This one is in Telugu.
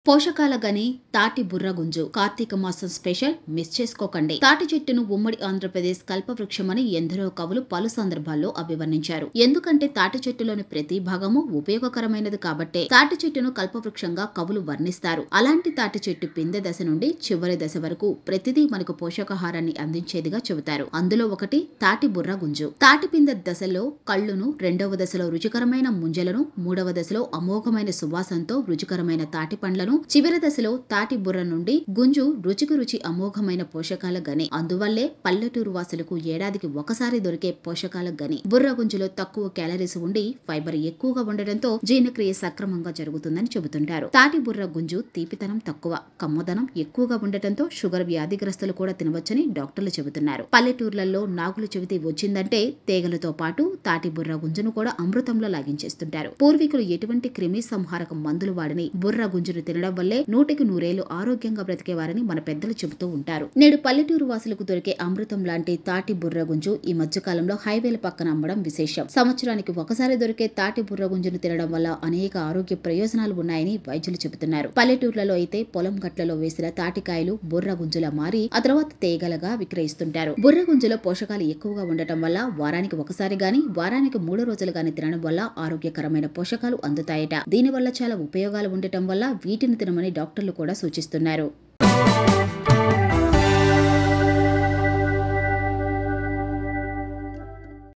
పోషకాల గని తాటి బుర్ర గుంజు కార్తీక మాసం స్పెషల్ మిస్ చేసుకోకండి. తాటి చెట్టును ఉమ్మడి ఆంధ్రప్రదేశ్ కల్పవృక్షమని ఎందరో కవులు పలు సందర్భాల్లో అభివర్ణించారు. ఎందుకంటే తాటి చెట్టులోని ప్రతి భాగము ఉపయోగకరమైనది కాబట్టే తాటి చెట్టును కల్పవృక్షంగా కవులు వర్ణిస్తారు. అలాంటి తాటి చెట్టు పిందె దశ నుండి చివరి దశ వరకు ప్రతిదీ మనకు పోషకాహారాన్ని అందించేదిగా చెబుతారు. అందులో ఒకటి తాటి బుర్ర గుంజు. తాటి పిందె దశలో కళ్ళును, రెండవ దశలో రుచికరమైన ముంజలను, మూడవ దశలో అమోఘమైన సువాసనతో రుచికరమైన తాటి పండ్లను, చివరి దశలో తాటి బుర్ర నుండి గుంజు రుచికి రుచి అమోఘమైన పోషకాల గని. అందువల్లే పల్లెటూరు వాసులకు ఏడాదికి ఒకసారి దొరికే పోషకాల గని. బుర్ర గుంజులో తక్కువ క్యాలరీస్ ఉండి ఫైబర్ ఎక్కువగా ఉండడంతో జీర్ణక్రియ సక్రమంగా జరుగుతుందని చెబుతుంటారు. తాటి బుర్ర గుంజు తీపితనం తక్కువ, కమ్మదనం ఎక్కువగా ఉండటంతో షుగర్ వ్యాధిగ్రస్తులు కూడా తినవచ్చని డాక్టర్లు చెబుతున్నారు. పల్లెటూర్లలో నాగుల చెవితి వచ్చిందంటే తీగలతో పాటు తాటి బుర్ర గుంజును కూడా అమృతంలో లాగించేస్తుంటారు. పూర్వీకులు ఎటువంటి క్రిమి సంహారక మందులు వాడని బుర్ర గుంజును తినడం వల్లే 100కి 100 ఏళ్లు ఆరోగ్యంగా బ్రతికేవారని మన పెద్దలు చెబుతూ ఉంటారు. నేడు పల్లెటూరు వాసులకు దొరికే అమృతం లాంటి తాటి బుర్ర గుంజు ఈ మధ్యకాలంలో హైవేల పక్కన అమ్మడం విశేషం. సంవత్సరానికి ఒకసారి దొరికే తాటి బుర్ర గుంజును తినడం వల్ల అనేక ఆరోగ్య ప్రయోజనాలు ఉన్నాయని వైద్యులు చెబుతున్నారు. పల్లెటూర్లలో అయితే పొలం గట్లలో వేసిన తాటికాయలు బుర్ర గుంజులా మారి ఆ తర్వాత తీగలగా విక్రయిస్తుంటారు. బుర్ర గుంజులో పోషకాలు ఎక్కువగా ఉండటం వల్ల వారానికి ఒకసారి గాని, వారానికి 3 రోజులు గాని తినడం వల్ల ఆరోగ్యకరమైన పోషకాలు అందుతాయట. దీనివల్ల చాలా ఉపయోగాలు ఉండటం వల్ల వీటిని తినమని డాక్టర్లు కూడా సూచిస్తున్నారు.